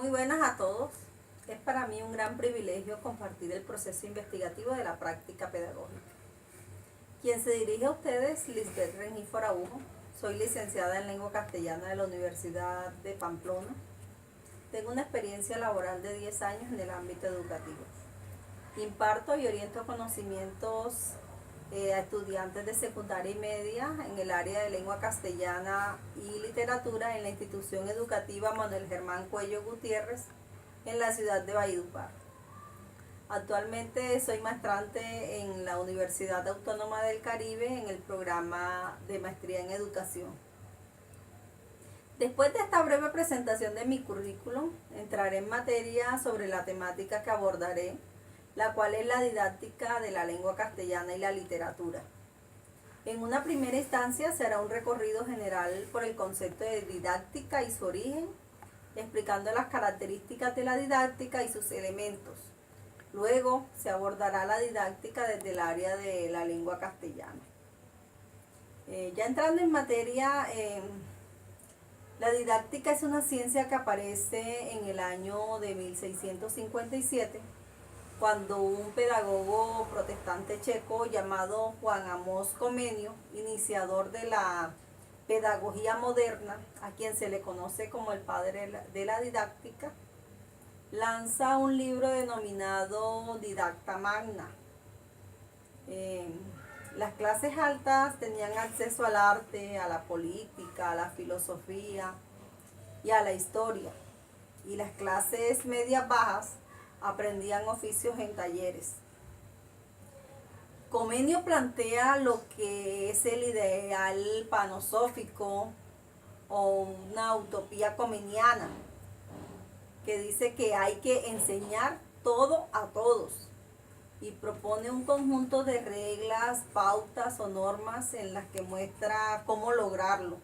Muy buenas a todos. Es para mí un gran privilegio compartir el proceso investigativo de la práctica pedagógica. Quien se dirige a ustedes es Lisbeth Rengifo Araujo. Soy licenciada en lengua castellana de la Universidad de Pamplona. Tengo una experiencia laboral de 10 años en el ámbito educativo. Imparto y oriento conocimientos a estudiantes de secundaria y media en el área de lengua castellana y literatura en la institución educativa Manuel Germán Cuello Gutiérrez en la ciudad de Valledupar. Actualmente soy maestrante en la Universidad Autónoma del Caribe en el programa de maestría en educación. Después de esta breve presentación de mi currículum, entraré en materia sobre la temática que abordaré, la cual es la didáctica de la lengua castellana y la literatura. En una primera instancia será un recorrido general por el concepto de didáctica y su origen, explicando las características de la didáctica y sus elementos. Luego se abordará la didáctica desde el área de la lengua castellana. Ya entrando en materia, la didáctica es una ciencia que aparece en el año de 1657, cuando un pedagogo protestante checo llamado Juan Amos Comenius, iniciador de la pedagogía moderna, a quien se le conoce como el padre de la didáctica, lanza un libro denominado Didacta Magna. Las clases altas tenían acceso al arte, a la política, a la filosofía y a la historia, y las clases medias bajas aprendían oficios en talleres. Comenius plantea lo que es el ideal panosófico o una utopía comeniana, que dice que hay que enseñar todo a todos, y propone un conjunto de reglas, pautas o normas en las que muestra cómo lograrlo,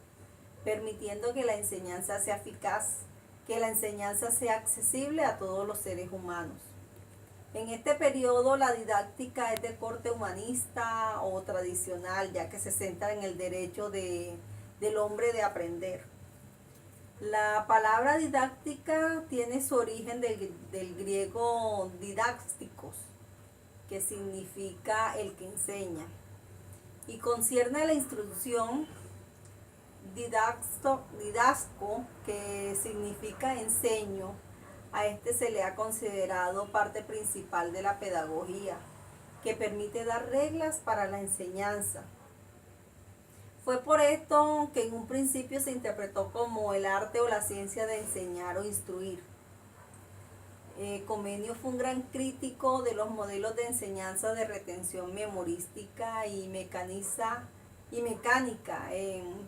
permitiendo que la enseñanza sea eficaz, que la enseñanza sea accesible a todos los seres humanos. En este periodo la didáctica es de corte humanista o tradicional, ya que se centra en el derecho del hombre de aprender. La palabra didáctica tiene su origen del griego didácticos, que significa el que enseña, y concierne a la instrucción. Didasco, que significa enseño. A este se le ha considerado parte principal de la pedagogía, que permite dar reglas para la enseñanza. Fue por esto que en un principio se interpretó como el arte o la ciencia de enseñar o instruir. Comenius fue un gran crítico de los modelos de enseñanza de retención memorística y mecánica.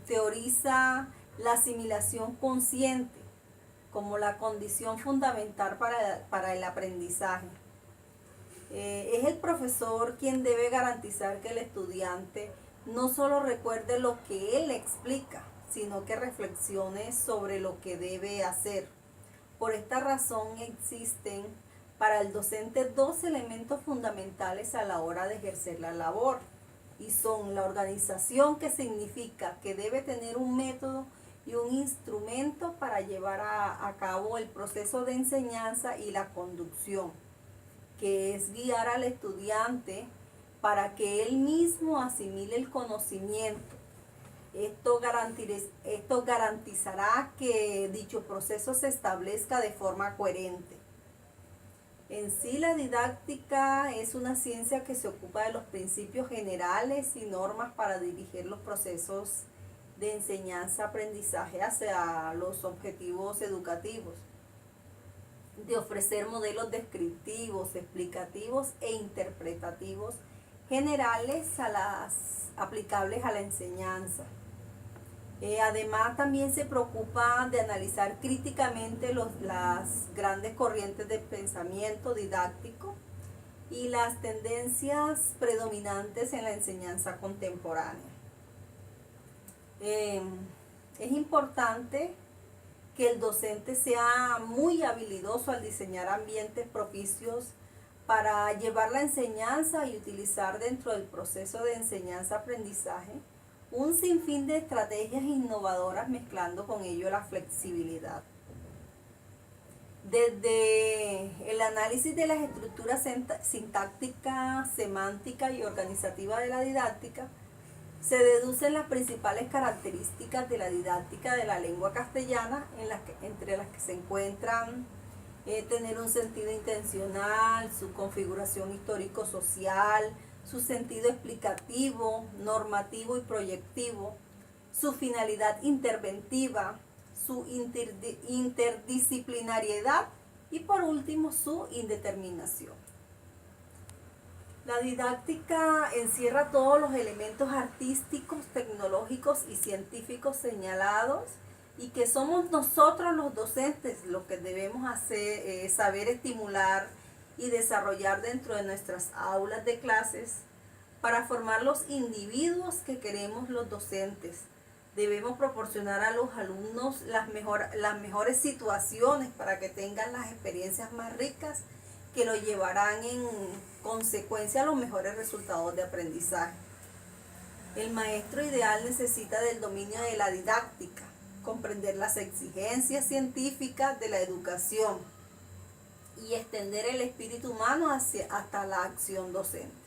Teoriza la asimilación consciente como la condición fundamental para el aprendizaje. Es el profesor quien debe garantizar que el estudiante no solo recuerde lo que él explica, sino que reflexione sobre lo que debe hacer. Por esta razón existen para el docente dos elementos fundamentales a la hora de ejercer la labor, y son la organización, que significa que debe tener un método y un instrumento para llevar a cabo el proceso de enseñanza, y la conducción, que es guiar al estudiante para que él mismo asimile el conocimiento. Esto garantizará que dicho proceso se establezca de forma coherente. En sí, la didáctica es una ciencia que se ocupa de los principios generales y normas para dirigir los procesos de enseñanza-aprendizaje hacia los objetivos educativos, de ofrecer modelos descriptivos, explicativos e interpretativos generales aplicables a la enseñanza. Además, también se preocupa de analizar críticamente las grandes corrientes de pensamiento didáctico y las tendencias predominantes en la enseñanza contemporánea. Es importante que el docente sea muy habilidoso al diseñar ambientes propicios para llevar la enseñanza y utilizar dentro del proceso de enseñanza-aprendizaje un sinfín de estrategias innovadoras, mezclando con ello la flexibilidad. Desde el análisis de las estructuras sintácticas, semántica y organizativa de la didáctica, se deducen las principales características de la didáctica de la lengua castellana, entre las que se encuentran tener un sentido intencional, su configuración histórico-social, su sentido explicativo, normativo y proyectivo, su finalidad interventiva, su interdisciplinariedad y por último su indeterminación. La didáctica encierra todos los elementos artísticos, tecnológicos y científicos señalados y que somos nosotros los docentes los que debemos saber estimular y desarrollar dentro de nuestras aulas de clases para formar los individuos que queremos los docentes. Debemos proporcionar a los alumnos las mejores situaciones para que tengan las experiencias más ricas que lo llevarán en consecuencia a los mejores resultados de aprendizaje. El maestro ideal necesita del dominio de la didáctica, comprender las exigencias científicas de la educación y extender el espíritu humano hasta la acción docente.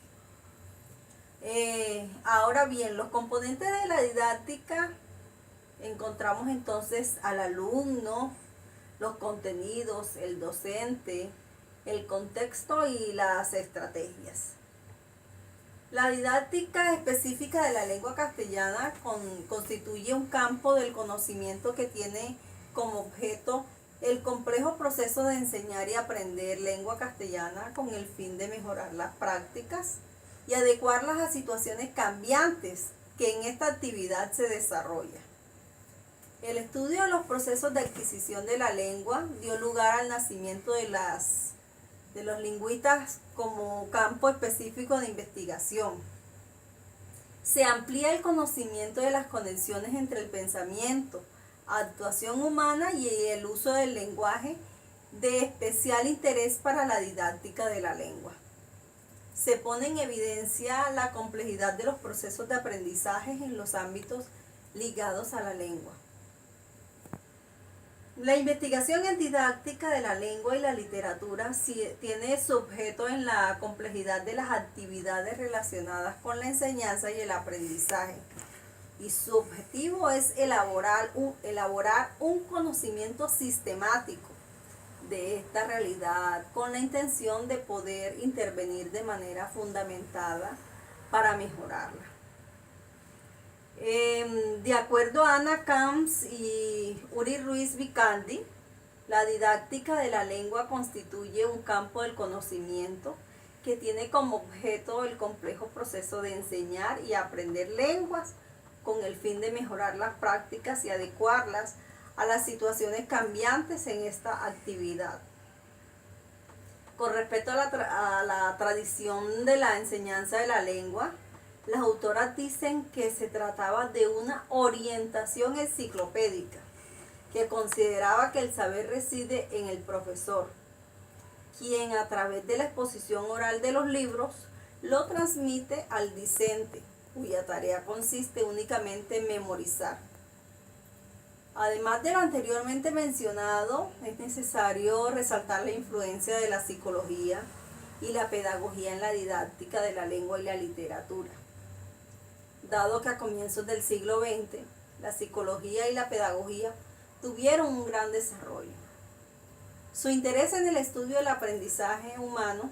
Ahora bien, los componentes de la didáctica encontramos entonces al alumno, los contenidos, el docente, el contexto y las estrategias. La didáctica específica de la lengua castellana constituye un campo del conocimiento que tiene como objeto el complejo proceso de enseñar y aprender lengua castellana con el fin de mejorar las prácticas y adecuarlas a situaciones cambiantes que en esta actividad se desarrolla. El estudio de los procesos de adquisición de la lengua dio lugar al nacimiento de los lingüistas como campo específico de investigación. Se amplía el conocimiento de las conexiones entre el pensamiento, actuación humana y el uso del lenguaje, de especial interés para la didáctica de la lengua. Se pone en evidencia la complejidad de los procesos de aprendizaje en los ámbitos ligados a la lengua. La investigación en didáctica de la lengua y la literatura tiene su objeto en la complejidad de las actividades relacionadas con la enseñanza y el aprendizaje. Y su objetivo es elaborar un conocimiento sistemático de esta realidad con la intención de poder intervenir de manera fundamentada para mejorarla. De acuerdo a Ana Camps y Uri Ruiz Vicandi, la didáctica de la lengua constituye un campo del conocimiento que tiene como objeto el complejo proceso de enseñar y aprender lenguas con el fin de mejorar las prácticas y adecuarlas a las situaciones cambiantes en esta actividad. Con respecto a la tradición de la enseñanza de la lengua, las autoras dicen que se trataba de una orientación enciclopédica, que consideraba que el saber reside en el profesor, quien a través de la exposición oral de los libros lo transmite al discente, cuya tarea consiste únicamente en memorizar. Además de lo anteriormente mencionado, es necesario resaltar la influencia de la psicología y la pedagogía en la didáctica de la lengua y la literatura. Dado que a comienzos del siglo XX, la psicología y la pedagogía tuvieron un gran desarrollo. Su interés en el estudio del aprendizaje humano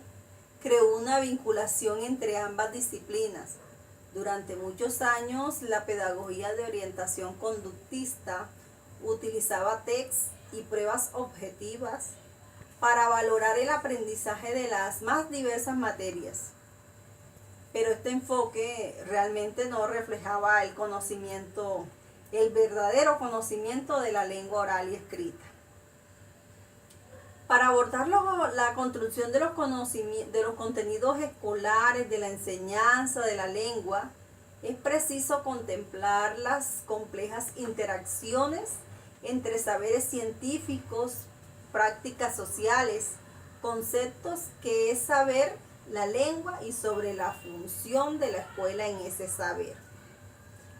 creó una vinculación entre ambas disciplinas. Durante muchos años, la pedagogía de orientación conductista utilizaba tests y pruebas objetivas para valorar el aprendizaje de las más diversas materias. Pero este enfoque realmente no reflejaba el verdadero conocimiento de la lengua oral y escrita. Para abordar la construcción de los contenidos escolares, de la enseñanza de la lengua, es preciso contemplar las complejas interacciones entre saberes científicos, prácticas sociales, conceptos que es saber la lengua y sobre la función de la escuela en ese saber.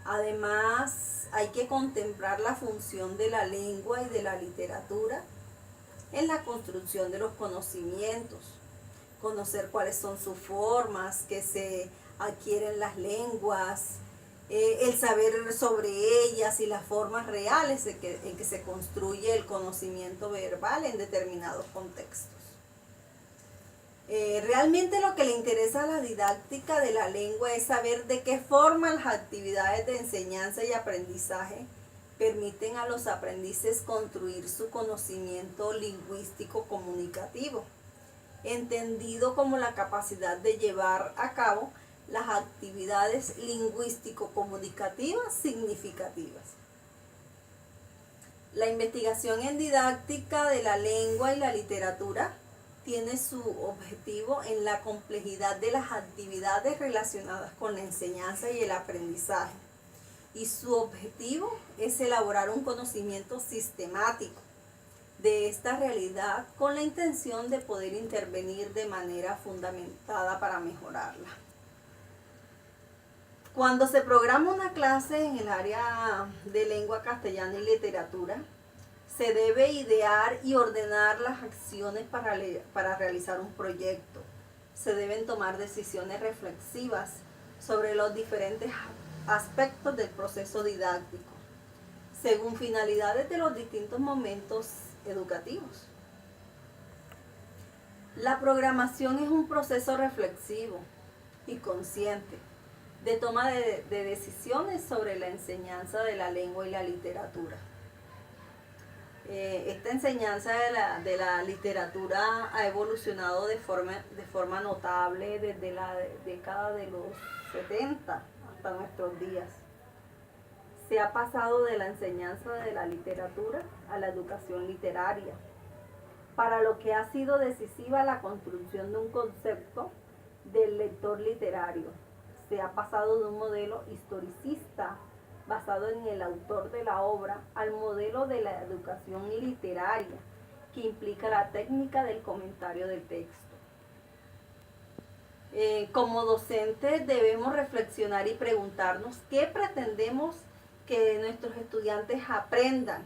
Además, hay que contemplar la función de la lengua y de la literatura en la construcción de los conocimientos, conocer cuáles son sus formas, que se adquieren las lenguas, el saber sobre ellas y las formas reales en que se construye el conocimiento verbal en determinados contextos. Realmente lo que le interesa a la didáctica de la lengua es saber de qué forma las actividades de enseñanza y aprendizaje permiten a los aprendices construir su conocimiento lingüístico comunicativo, entendido como la capacidad de llevar a cabo las actividades lingüístico-comunicativas significativas. La investigación en didáctica de la lengua y la literatura tiene su objetivo en la complejidad de las actividades relacionadas con la enseñanza y el aprendizaje. Y su objetivo es elaborar un conocimiento sistemático de esta realidad con la intención de poder intervenir de manera fundamentada para mejorarla. Cuando se programa una clase en el área de lengua castellana y literatura, se debe idear y ordenar las acciones para realizar un proyecto. Se deben tomar decisiones reflexivas sobre los diferentes aspectos del proceso didáctico, según finalidades de los distintos momentos educativos. La programación es un proceso reflexivo y consciente de toma de decisiones sobre la enseñanza de la lengua y la literatura. Esta enseñanza de la literatura ha evolucionado de forma notable desde la década de los 70 hasta nuestros días. Se ha pasado de la enseñanza de la literatura a la educación literaria, para lo que ha sido decisiva la construcción de un concepto del lector literario. Se ha pasado de un modelo historicista basado en el autor de la obra al modelo de la educación literaria, que implica la técnica del comentario del texto. Como docentes debemos reflexionar y preguntarnos qué pretendemos que nuestros estudiantes aprendan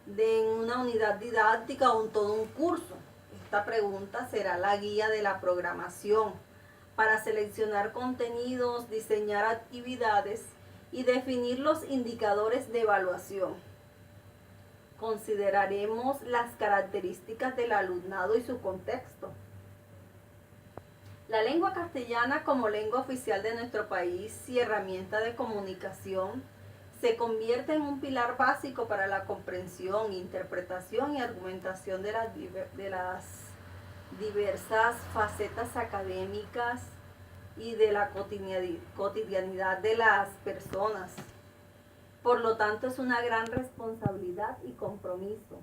de una unidad didáctica o en todo un curso. Esta pregunta será la guía de la programación para seleccionar contenidos, diseñar actividades y definir los indicadores de evaluación. Consideraremos las características del alumnado y su contexto. La lengua castellana como lengua oficial de nuestro país y herramienta de comunicación se convierte en un pilar básico para la comprensión, interpretación y argumentación de las diversas facetas académicas y de la cotidianidad de las personas. Por lo tanto, es una gran responsabilidad y compromiso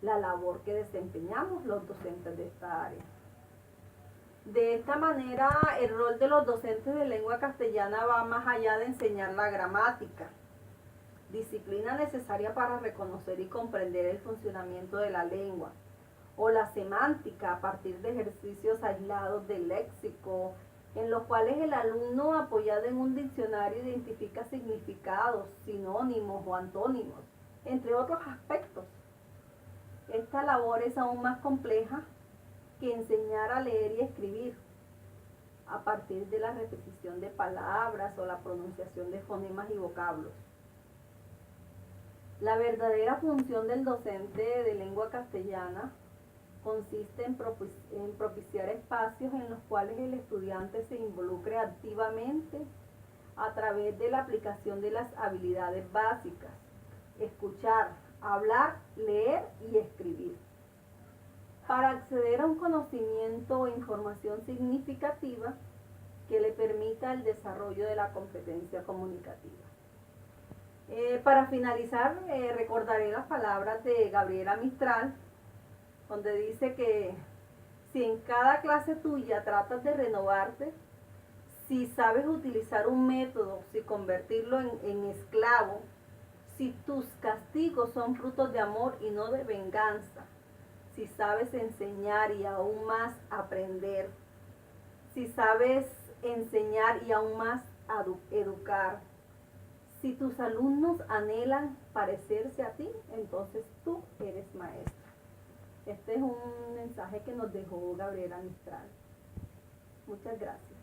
la labor que desempeñamos los docentes de esta área. De esta manera, el rol de los docentes de lengua castellana va más allá de enseñar la gramática, disciplina necesaria para reconocer y comprender el funcionamiento de la lengua, o la semántica a partir de ejercicios aislados del léxico, en los cuales el alumno, apoyado en un diccionario, identifica significados, sinónimos o antónimos, entre otros aspectos. Esta labor es aún más compleja que enseñar a leer y escribir a partir de la repetición de palabras o la pronunciación de fonemas y vocablos. La verdadera función del docente de lengua castellana consiste en propiciar espacios en los cuales el estudiante se involucre activamente a través de la aplicación de las habilidades básicas: escuchar, hablar, leer y escribir, para acceder a un conocimiento o información significativa que le permita el desarrollo de la competencia comunicativa. Para finalizar, recordaré las palabras de Gabriela Mistral, donde dice que si en cada clase tuya tratas de renovarte, si sabes utilizar un método, si convertirlo en esclavo, si tus castigos son frutos de amor y no de venganza, si sabes enseñar y aún más aprender, si sabes enseñar y aún más educar, si tus alumnos anhelan parecerse a ti, entonces tú eres maestra. Este es un mensaje que nos dejó Gabriela Mistral. Muchas gracias.